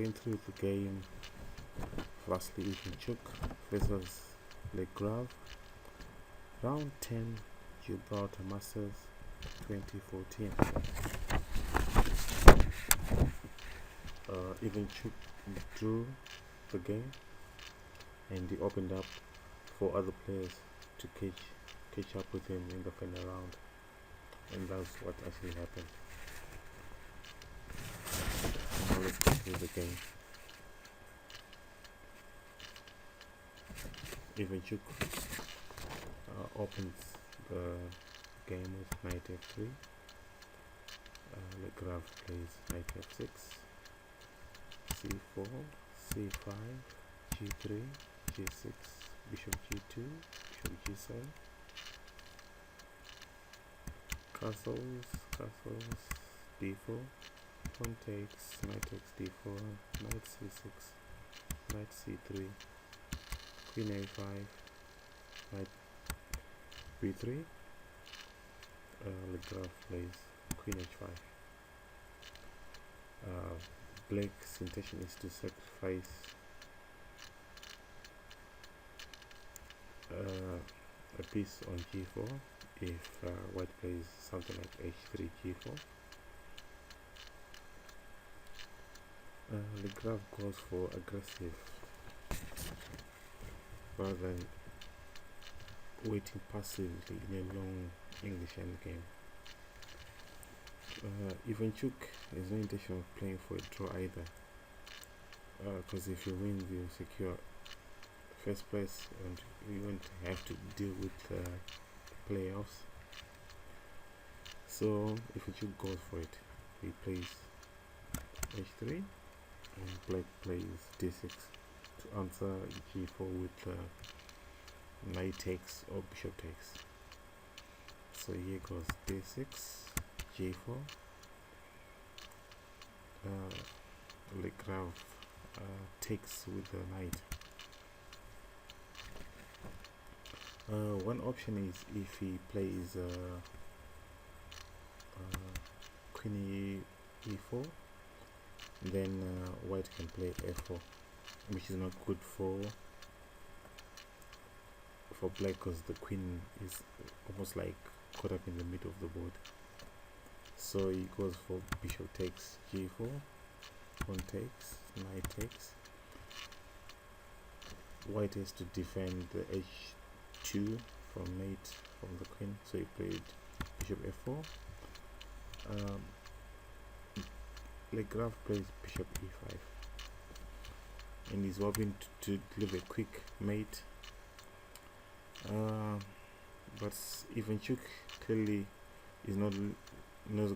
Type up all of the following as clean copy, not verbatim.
Going through the game, Vassily Ivanchuk versus Lagrave, round 10, Gibraltar Masters 2014. Ivanchuk drew the game and he opened up for other players to catch up with him in the final round, and that's what actually happened. Now let's go through the game. Ivanchuk opens the game with knight f3. Lagrave plays knight f6, c4, c5, g3, g6, bishop g2, bishop g7, castles, d4, pawn takes, knight takes d4, knight c6, knight c3, queen a5, knight b3. Lagrave plays queen h5. Black's intention is to sacrifice a piece on g4 if white plays something like h3, g4. Lagrave goes for aggressive rather than waiting passively in a long English endgame. Ivanchuk has no intention of playing for a draw either, because if you win you secure first place and you won't have to deal with playoffs. So Ivanchuk goes for it. He plays h3 and black plays d6 to answer g4 with knight takes or bishop takes. So here goes d6, g4. Lagrave takes with the knight. One option is if he plays queen e4, then white can play f4, which is not good for black because the queen is almost like caught up in the middle of the board. So he goes for bishop takes g4, pawn takes, knight takes. White has to defend the h2 from mate from the queen, so he played bishop f4. Lagrave plays bishop e5 and he's hoping to deliver a quick mate, but Ivanchuk clearly is not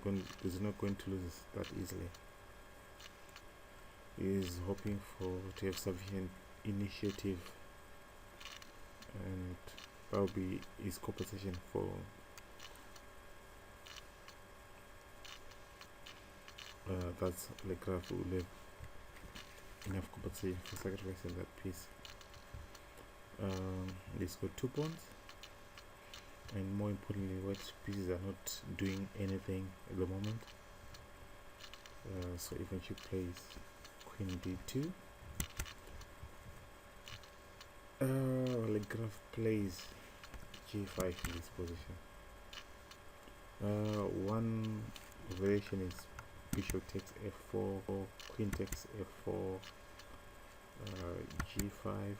going to lose that easily. He is hoping to have sufficient initiative, and that will be his compensation for that's Lagrave will have enough compensation for sacrificing that piece. He's got 2 pawns, and more importantly white pieces are not doing anything at the moment. So Ivanchuk plays queen d2. Lagrave plays g5 in this position. One variation is bishop takes f4, queen takes f4, g5,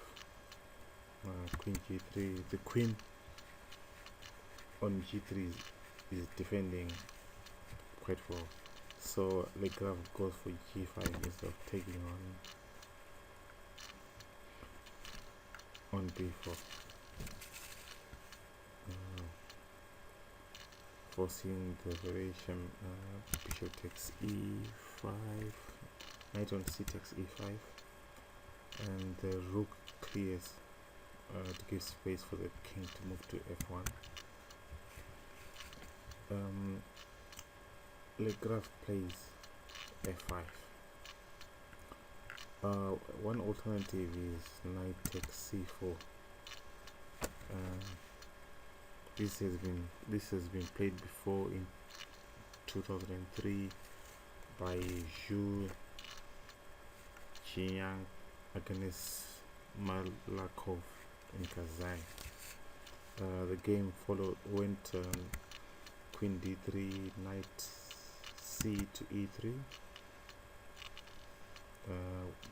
queen g3. The queen on g3 is defending quite well, so Lagrave goes for g5 instead of taking on b4, forcing the variation. Bishop takes e5, knight on c takes e5, and the rook clears to give space for the king to move to f1. Lagrave plays f5. One alternative is knight takes c4. This has been played before in 2003 by Zhu Xi'an against Malakov in Kazan. The game went queen d3, knight c to e3.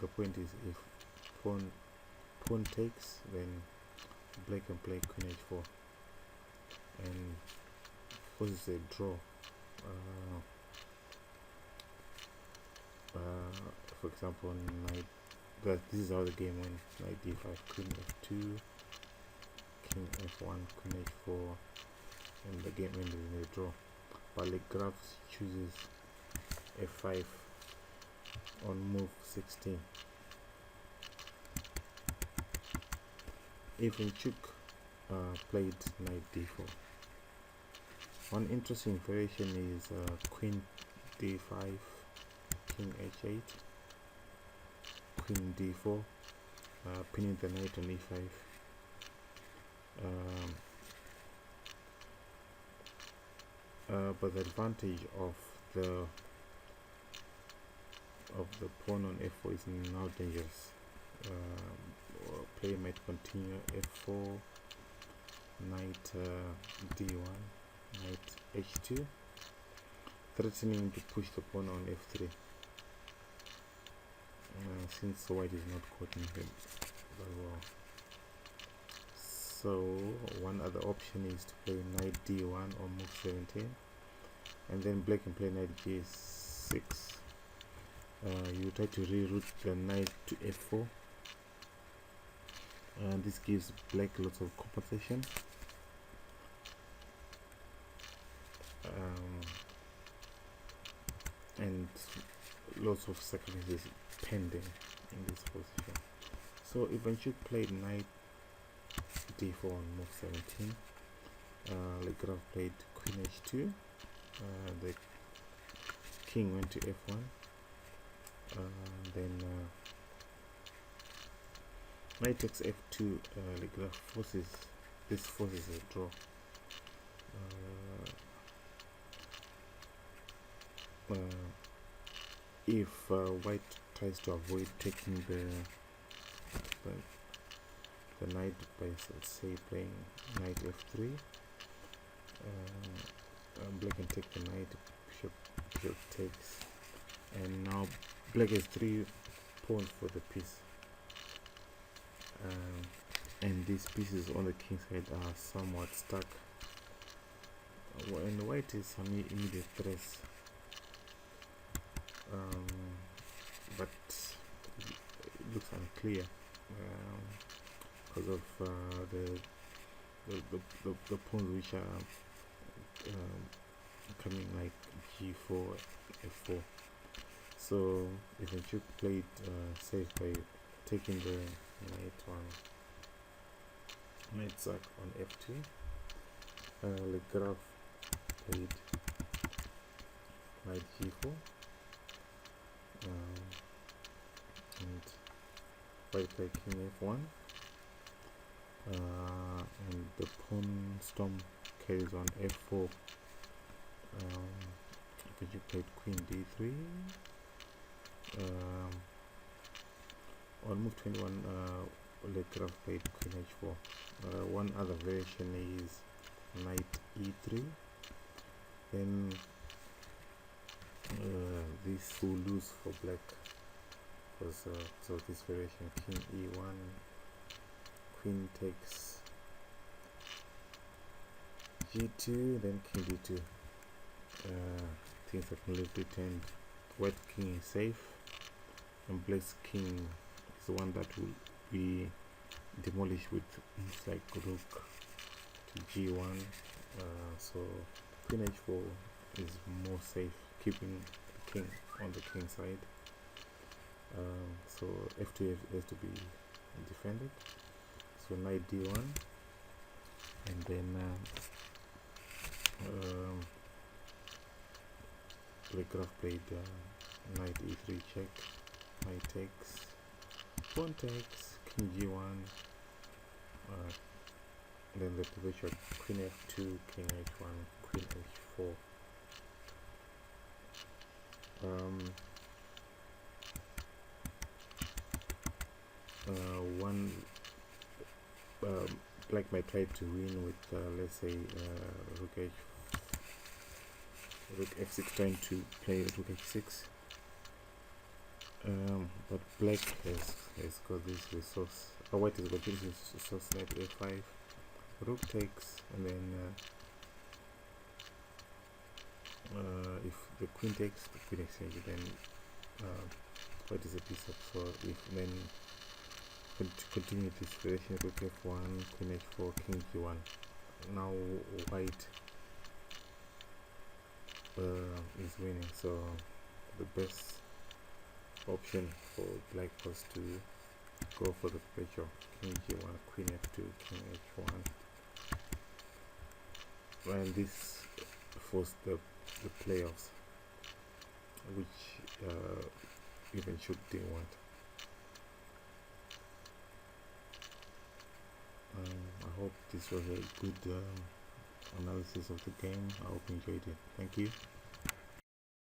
The point is, if pawn takes, then black can play queen h4, and forces a draw. For example, this is how the game went: knight d5, queen f2, king f1, queen h4, and the game ended in a draw. But Lagrave chooses f5 on move 16. Ivanchuk played knight d4. One interesting variation is queen d5, king h8, queen d4, pinning the knight on e5. But the advantage of the pawn on f4 is now dangerous. Player might continue f4, knight d1, knight h2, threatening to push the pawn on f3, since white is not caught in him very well. So one other option is to play knight d1 on move 17, and then black can play knight g6. You try to reroute the knight to f4, and this gives black lots of compensation. And lots of sacrifices pending in this position. So Ivanchuk played knight d4 on move 17. Lagrave played queen h2. The king went to f1. Then knight takes f2. Lagrave forces a draw. If white tries to avoid taking the knight by, let's say, playing knight f3, black can take the knight, bishop takes, and now black has 3 pawns for the piece, and these pieces on the king side are somewhat stuck, and white is some immediate threats. But it looks unclear because of the pawns which are coming like g4, f4. So Ivanchuk played safe by taking the knight sack on f2. Lagrave played knight g4. And white played king f1, and the pawn storm carries on f4. You played queen d3. On move 21, Lagrave played queen h4. One other variation is knight e3. Then this will lose for black, because so this variation, king e1, queen takes g2, then king d2. Things are completely turned. White king is safe, and black's king is the one that will be demolished with moves like rook to g1. So queen h4 is more safe, keeping the king on the king side. So f2 has to be defended. So knight d1, and then Lagrave played knight e3 check, knight takes, pawn takes, king g1, then the position queen f2, king h1, queen h4. black might try to win with let's say rook f6, trying to play rook h6, but black has got this resource, white has got this resource, knight a5, rook takes, and then if the queen takes, the queen exchange, then white is a piece up. So if then continue this relationship, rook f1, queen h4, king g1. Now white is winning, so the best option for black was to go for the pressure, king g1, queen f2, king h1, and this forced the playoffs, which Ivanchuk didn't want. I hope this was a good analysis of the game. I hope you enjoyed it. Thank you.